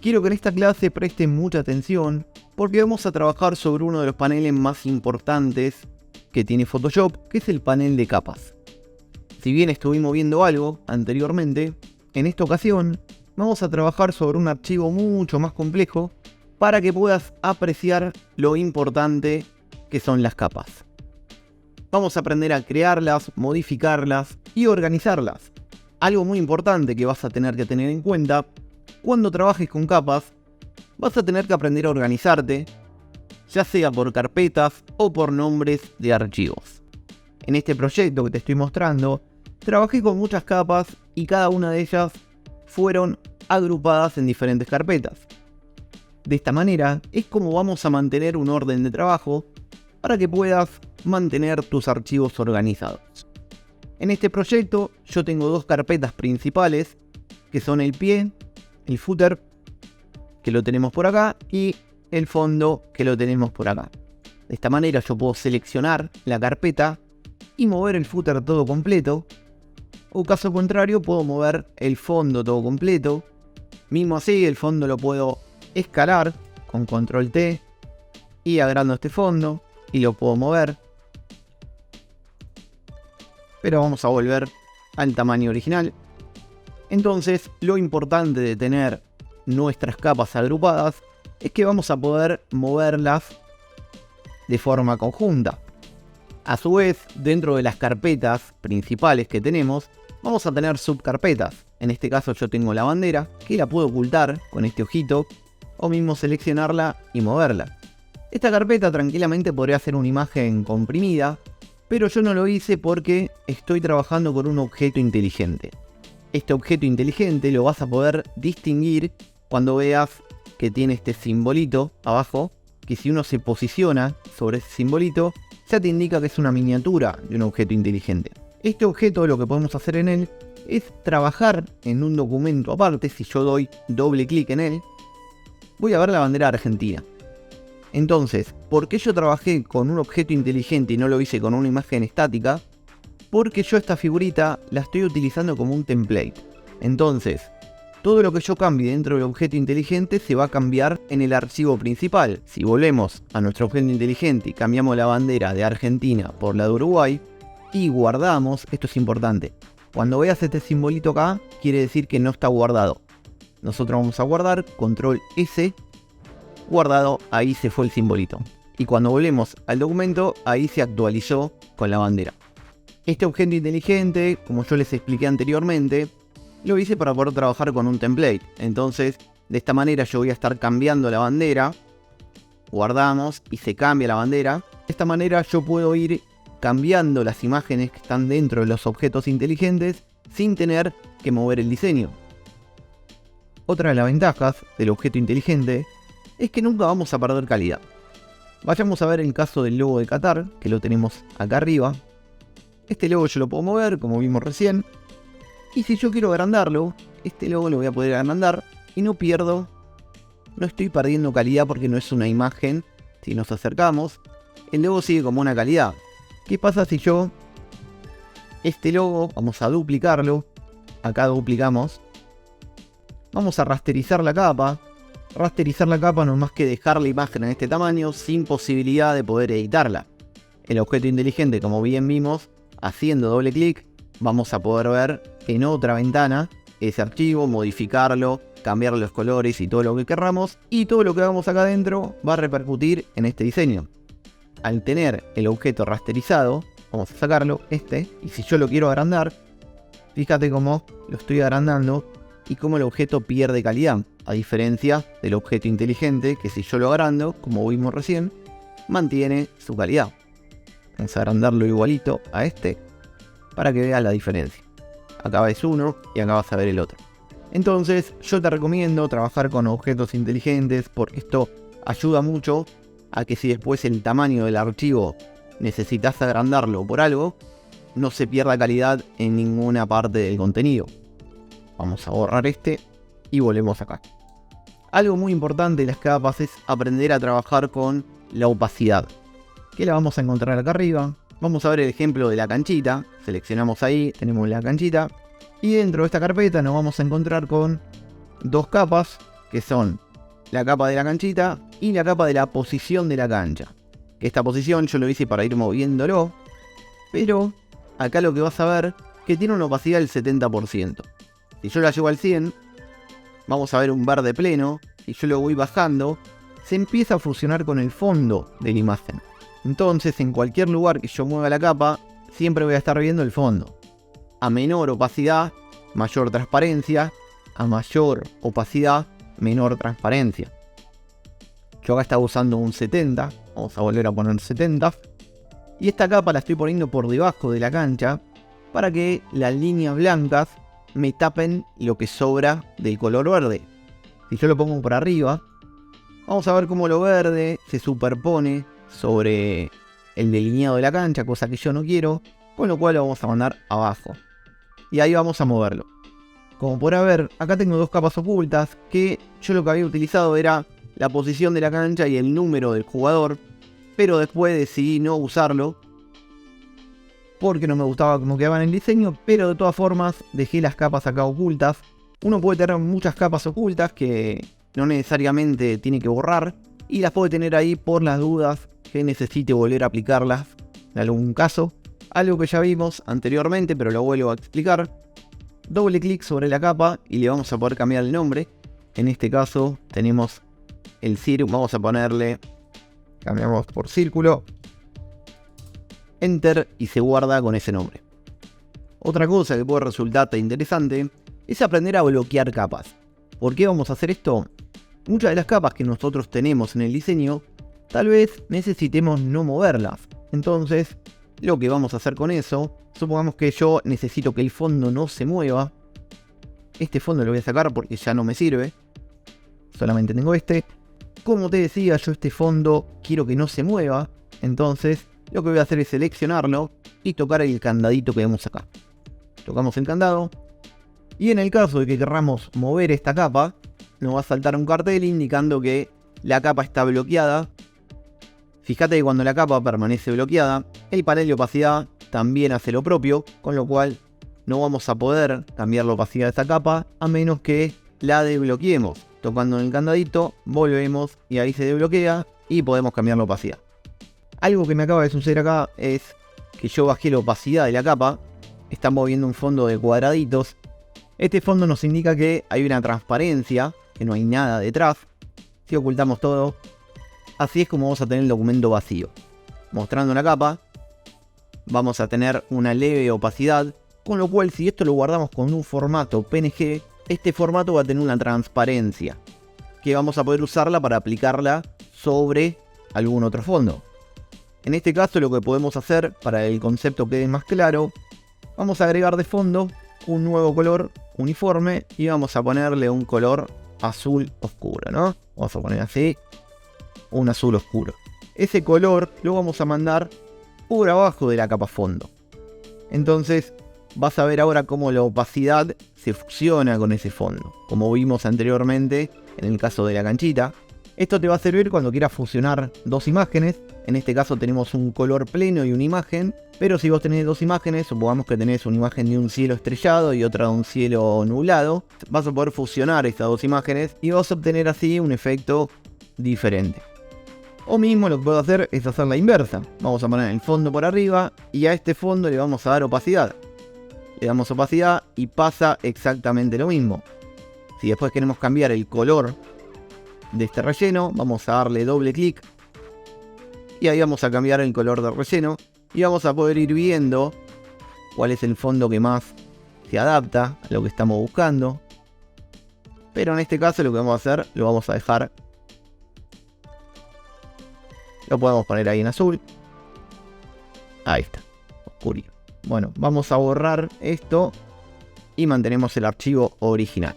Quiero que en esta clase presten mucha atención porque vamos a trabajar sobre uno de los paneles más importantes que tiene Photoshop, que es el panel de capas. Si bien estuvimos viendo algo anteriormente, en esta ocasión vamos a trabajar sobre un archivo mucho más complejo para que puedas apreciar lo importante que son las capas. Vamos a aprender a crearlas, modificarlas y organizarlas. Algo muy importante que vas a tener que tener en cuenta: cuando trabajes con capas, vas a tener que aprender a organizarte, ya sea por carpetas o por nombres de archivos. En este proyecto que te estoy mostrando, trabajé con muchas capas y cada una de ellas fueron agrupadas en diferentes carpetas. De esta manera es como vamos a mantener un orden de trabajo para que puedas mantener tus archivos organizados. En este proyecto yo tengo dos carpetas principales, que son el pie, el footer, que lo tenemos por acá, y el fondo, que lo tenemos por acá. De esta manera yo puedo seleccionar la carpeta y mover el footer todo completo, o caso contrario puedo mover el fondo todo completo. Mismo así, el fondo lo puedo escalar con control T y agrando este fondo y lo puedo mover. Pero vamos a volver al tamaño original. Entonces, lo importante de tener nuestras capas agrupadas es que vamos a poder moverlas de forma conjunta. A su vez, dentro de las carpetas principales que tenemos, vamos a tener subcarpetas. En este caso yo tengo la bandera, que la puedo ocultar con este ojito, o mismo seleccionarla y moverla. Esta carpeta tranquilamente podría ser una imagen comprimida, pero yo no lo hice porque estoy trabajando con un objeto inteligente. Este objeto inteligente lo vas a poder distinguir cuando veas que tiene este simbolito abajo, que si uno se posiciona sobre ese simbolito, ya te indica que es una miniatura de un objeto inteligente. Este objeto, lo que podemos hacer en él es trabajar en un documento aparte. Si yo doy doble clic en él, voy a ver la bandera argentina. Entonces, ¿por qué yo trabajé con un objeto inteligente y no lo hice con una imagen estática? Porque yo esta figurita la estoy utilizando como un template. Entonces, todo lo que yo cambie dentro del objeto inteligente se va a cambiar en el archivo principal. Si volvemos a nuestro objeto inteligente y cambiamos la bandera de Argentina por la de Uruguay y guardamos, esto es importante, cuando veas este simbolito acá, quiere decir que no está guardado. Nosotros vamos a guardar, control S, guardado, ahí se fue el simbolito. Y cuando volvemos al documento, ahí se actualizó con la bandera. Este objeto inteligente, como yo les expliqué anteriormente, lo hice para poder trabajar con un template. Entonces, de esta manera yo voy a estar cambiando la bandera. Guardamos y se cambia la bandera. De esta manera yo puedo ir cambiando las imágenes que están dentro de los objetos inteligentes sin tener que mover el diseño. Otra de las ventajas del objeto inteligente es que nunca vamos a perder calidad. Vayamos a ver el caso del logo de Qatar, que lo tenemos acá arriba. Este logo yo lo puedo mover, como vimos recién. Y si yo quiero agrandarlo, este logo lo voy a poder agrandar y no estoy perdiendo calidad porque no es una imagen. Si nos acercamos, el logo sigue como una calidad. ¿Qué pasa si yo este logo, vamos a duplicarlo, acá duplicamos, vamos a rasterizar la capa? Rasterizar la capa no es más que dejar la imagen en este tamaño sin posibilidad de poder editarla. El objeto inteligente, como bien vimos, haciendo doble clic, vamos a poder ver en otra ventana ese archivo, modificarlo, cambiar los colores y todo lo que querramos, y todo lo que hagamos acá adentro va a repercutir en este diseño. Al tener el objeto rasterizado, vamos a sacarlo, y si yo lo quiero agrandar, fíjate cómo lo estoy agrandando y cómo el objeto pierde calidad, a diferencia del objeto inteligente, que si yo lo agrando, como vimos recién, mantiene su calidad. Vamos a agrandarlo igualito a para que veas la diferencia. Acá ves uno y acá vas a ver el otro. Entonces yo te recomiendo trabajar con objetos inteligentes porque esto ayuda mucho a que si después el tamaño del archivo necesitas agrandarlo por algo, no se pierda calidad en ninguna parte del contenido. Vamos a borrar y volvemos acá. Algo muy importante de las capas es aprender a trabajar con la opacidad, que la vamos a encontrar acá arriba. Vamos a ver el ejemplo de la canchita. Seleccionamos ahí, tenemos la canchita. Y dentro de esta carpeta nos vamos a encontrar con dos capas que son la capa de la canchita y la capa de la posición de la cancha. Esta posición yo lo hice para ir moviéndolo, pero acá lo que vas a ver que tiene una opacidad del 70%. Si yo la llevo al 100, vamos a ver un verde pleno. Si yo lo voy bajando, se empieza a fusionar con el fondo de la imagen. Entonces, en cualquier lugar que yo mueva la capa, siempre voy a estar viendo el fondo. A menor opacidad, mayor transparencia. A mayor opacidad, menor transparencia. Yo acá estaba usando un 70. Vamos a volver a poner 70. Y esta capa la estoy poniendo por debajo de la cancha para que las líneas blancas me tapen lo que sobra del color verde. Si yo lo pongo por arriba, vamos a ver cómo lo verde se superpone sobre el delineado de la cancha, cosa que yo no quiero, con lo cual lo vamos a mandar abajo. Y ahí vamos a moverlo. Como podrá ver, acá tengo dos capas ocultas, que yo lo que había utilizado era la posición de la cancha y el número del jugador, pero después decidí no usarlo, porque no me gustaba cómo quedaban en el diseño, pero de todas formas dejé las capas acá ocultas. Uno puede tener muchas capas ocultas que no necesariamente tiene que borrar, y las puede tener ahí por las dudas que necesite volver a aplicarlas en algún caso. Algo que ya vimos anteriormente, pero lo vuelvo a explicar. Doble clic sobre la capa y le vamos a poder cambiar el nombre. En este caso tenemos el círculo, vamos a ponerle, cambiamos por círculo, Enter, y se guarda con ese nombre. Otra cosa que puede resultarte interesante es aprender a bloquear capas. ¿Por qué vamos a hacer esto? Muchas de las capas que nosotros tenemos en el diseño, tal vez necesitemos no moverlas. Entonces, lo que vamos a hacer con eso, supongamos que yo necesito que el fondo no se mueva. Este fondo lo voy a sacar porque ya no me sirve. Solamente tengo este. Como te decía, yo este fondo quiero que no se mueva. Entonces, lo que voy a hacer es seleccionarlo y tocar el candadito que vemos acá. Tocamos el candado. Y en el caso de que querramos mover esta capa, nos va a saltar un cartel indicando que la capa está bloqueada. Fíjate que cuando la capa permanece bloqueada, el panel de opacidad también hace lo propio, con lo cual no vamos a poder cambiar la opacidad de esta capa a menos que la desbloqueemos. Tocando en el candadito, volvemos y ahí se desbloquea y podemos cambiar la opacidad. Algo que me acaba de suceder acá es que yo bajé la opacidad de la capa. Estamos viendo un fondo de cuadraditos. Este fondo nos indica que hay una transparencia, que no hay nada detrás. Si ocultamos todo, así es como vamos a tener el documento vacío. Mostrando la capa, vamos a tener una leve opacidad, con lo cual si esto lo guardamos con un formato PNG, este formato va a tener una transparencia, que vamos a poder usarla para aplicarla sobre algún otro fondo. En este caso lo que podemos hacer, para que el concepto quede más claro, vamos a agregar de fondo un nuevo color uniforme y vamos a ponerle un color azul oscuro, ¿no? Vamos a poner así, un azul oscuro. Ese color lo vamos a mandar por abajo de la capa fondo. Entonces vas a ver ahora cómo la opacidad se fusiona con ese fondo, como vimos anteriormente en el caso de la canchita. Esto te va a servir cuando quieras fusionar dos imágenes. En este caso tenemos un color pleno y una imagen, pero si vos tenés dos imágenes, supongamos que tenés una imagen de un cielo estrellado y otra de un cielo nublado, vas a poder fusionar estas dos imágenes y vas a obtener así un efecto diferente. O mismo lo que puedo hacer es hacer la inversa. Vamos a poner el fondo por arriba y a este fondo le vamos a dar opacidad. Le damos opacidad y pasa exactamente lo mismo. Si después queremos cambiar el color de este relleno, vamos a darle doble clic y ahí vamos a cambiar el color del relleno y vamos a poder ir viendo cuál es el fondo que más se adapta a lo que estamos buscando. Pero en este caso lo que vamos a hacer, lo vamos a dejar, lo podemos poner ahí en azul. Ahí está, oscuro. Bueno, vamos a borrar esto y mantenemos el archivo original.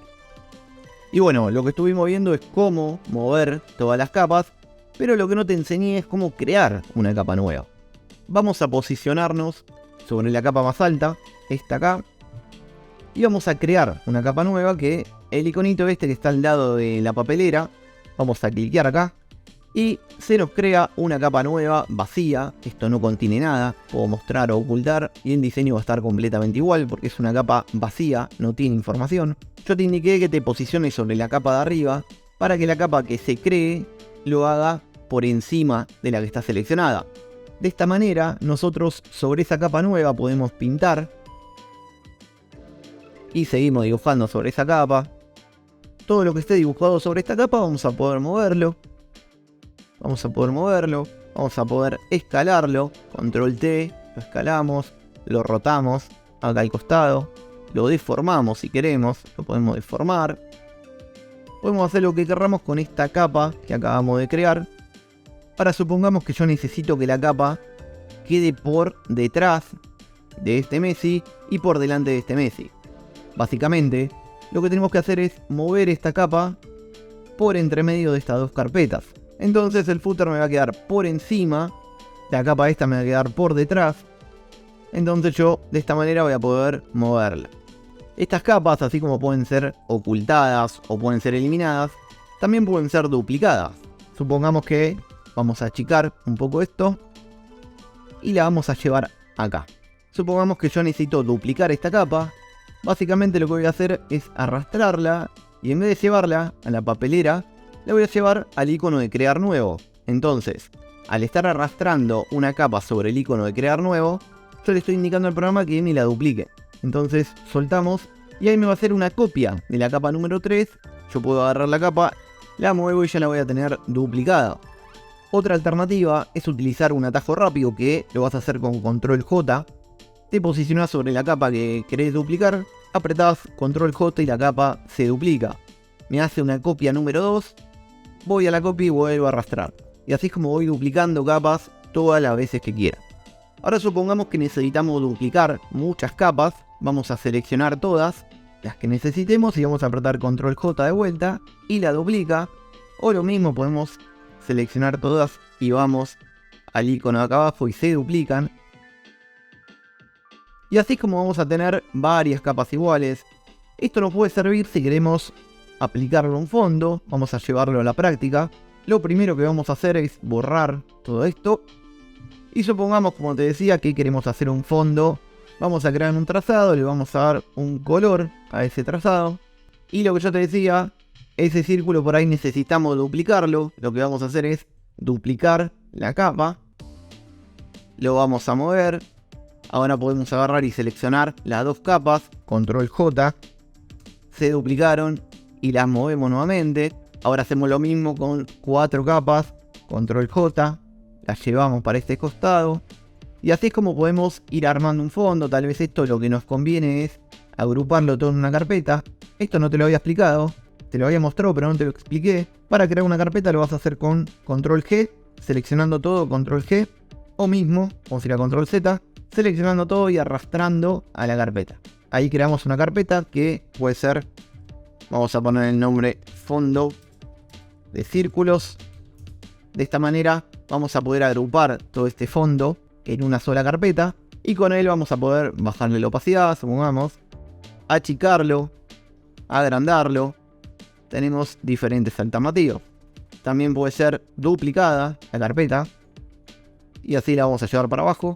Y bueno, lo que estuvimos viendo es cómo mover todas las capas, pero lo que no te enseñé es cómo crear una capa nueva. Vamos a posicionarnos sobre la capa más alta, esta acá, y vamos a crear una capa nueva que el iconito este que está al lado de la papelera, vamos a cliquear acá y se nos crea una capa nueva vacía. Esto no contiene nada, puedo mostrar o ocultar y el diseño va a estar completamente igual porque es una capa vacía, no tiene información. Yo te indiqué que te posiciones sobre la capa de arriba para que la capa que se cree lo haga por encima de la que está seleccionada. De esta manera nosotros sobre esa capa nueva podemos pintar y seguimos dibujando sobre esa capa. Todo lo que esté dibujado sobre esta capa vamos a poder moverlo. Vamos a poder escalarlo. Control T, lo escalamos, lo rotamos acá al costado. Lo deformamos si queremos, lo podemos deformar. Podemos hacer lo que queramos con esta capa que acabamos de crear. Ahora supongamos que yo necesito que la capa quede por detrás de este Messi y por delante de este Messi. Básicamente, lo que tenemos que hacer es mover esta capa por entre medio de estas dos carpetas. Entonces el footer me va a quedar por encima, la capa esta me va a quedar por detrás. Entonces yo de esta manera voy a poder moverla. Estas capas, así como pueden ser ocultadas o pueden ser eliminadas, también pueden ser duplicadas. Supongamos que vamos a achicar un poco esto y la vamos a llevar acá. Supongamos que yo necesito duplicar esta capa. Básicamente lo que voy a hacer es arrastrarla y en vez de llevarla a la papelera, la voy a llevar al icono de crear nuevo. Entonces, al estar arrastrando una capa sobre el icono de crear nuevo, yo le estoy indicando al programa que me la duplique. Entonces soltamos y ahí me va a hacer una copia de la capa número 3. Yo puedo agarrar la capa, la muevo y ya la voy a tener duplicada. Otra alternativa es utilizar un atajo rápido que lo vas a hacer con control J. Te posicionás sobre la capa que querés duplicar, apretás control J y la capa se duplica. Me hace una copia número 2, voy a la copia y vuelvo a arrastrar. Y así es como voy duplicando capas todas las veces que quiera. Ahora supongamos que necesitamos duplicar muchas capas, vamos a seleccionar todas las que necesitemos y vamos a apretar control J de vuelta y la duplica. O lo mismo, podemos seleccionar todas y vamos al icono de acá abajo y se duplican. Y así es como vamos a tener varias capas iguales. Esto nos puede servir si queremos aplicarlo a un fondo, vamos a llevarlo a la práctica. Lo primero que vamos a hacer es borrar todo esto. Y supongamos, como te decía, que queremos hacer un fondo. Vamos a crear un trazado, le vamos a dar un color a ese trazado. Y lo que yo te decía, ese círculo por ahí necesitamos duplicarlo. Lo que vamos a hacer es duplicar la capa. Lo vamos a mover. Ahora podemos agarrar y seleccionar las dos capas. Control J. Se duplicaron y las movemos nuevamente. Ahora hacemos lo mismo con 4 capas. Control J. Las llevamos para este costado. Y así es como podemos ir armando un fondo. Tal vez esto lo que nos conviene es agruparlo todo en una carpeta. Esto no te lo había explicado. Te lo había mostrado pero no te lo expliqué. Para crear una carpeta lo vas a hacer con Control G. Seleccionando todo, Control G. O mismo, vamos a ir a Control Z. Seleccionando todo y arrastrando a la carpeta. Ahí creamos una carpeta que puede ser, vamos a poner el nombre fondo de círculos. De esta manera vamos a poder agrupar todo este fondo en una sola carpeta. Y con él vamos a poder bajarle la opacidad, supongamos. Achicarlo, agrandarlo. Tenemos diferentes alternativas. También puede ser duplicada la carpeta. Y así la vamos a llevar para abajo.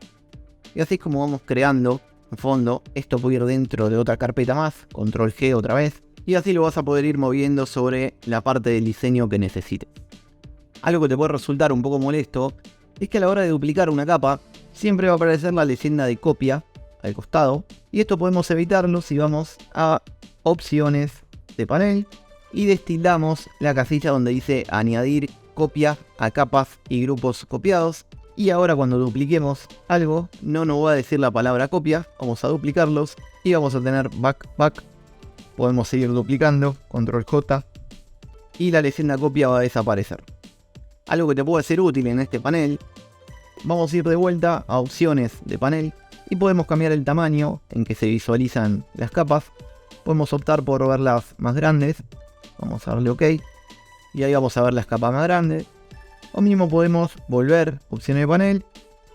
Y así es como vamos creando un fondo. Esto puede ir dentro de otra carpeta más. Control G otra vez. Y así lo vas a poder ir moviendo sobre la parte del diseño que necesites. Algo que te puede resultar un poco molesto es que a la hora de duplicar una capa siempre va a aparecer la leyenda de copia al costado. Y esto podemos evitarlo si vamos a opciones de panel y destilamos la casilla donde dice añadir copia a capas y grupos copiados. Y ahora cuando dupliquemos algo, no nos va a decir la palabra copia, vamos a duplicarlos y vamos a tener back. Podemos seguir duplicando, control J, y la leyenda copia va a desaparecer. Algo que te puede ser útil en este panel, vamos a ir de vuelta a opciones de panel y podemos cambiar el tamaño en que se visualizan las capas. Podemos optar por verlas más grandes, vamos a darle OK, y ahí vamos a ver las capas más grandes. O mismo podemos volver, opciones de panel,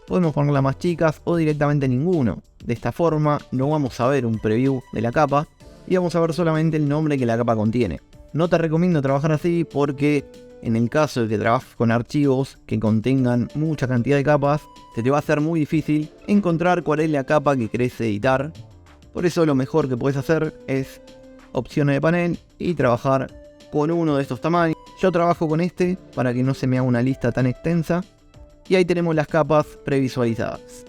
podemos ponerlas más chicas o directamente ninguno. De esta forma no vamos a ver un preview de la capa y vamos a ver solamente el nombre que la capa contiene. No te recomiendo trabajar así porque en el caso de que trabajes con archivos que contengan mucha cantidad de capas, se te va a hacer muy difícil encontrar cuál es la capa que querés editar. Por eso lo mejor que puedes hacer es opciones de panel y trabajar con uno de estos tamaños. Yo trabajo con este para que no se me haga una lista tan extensa. Y ahí tenemos las capas previsualizadas.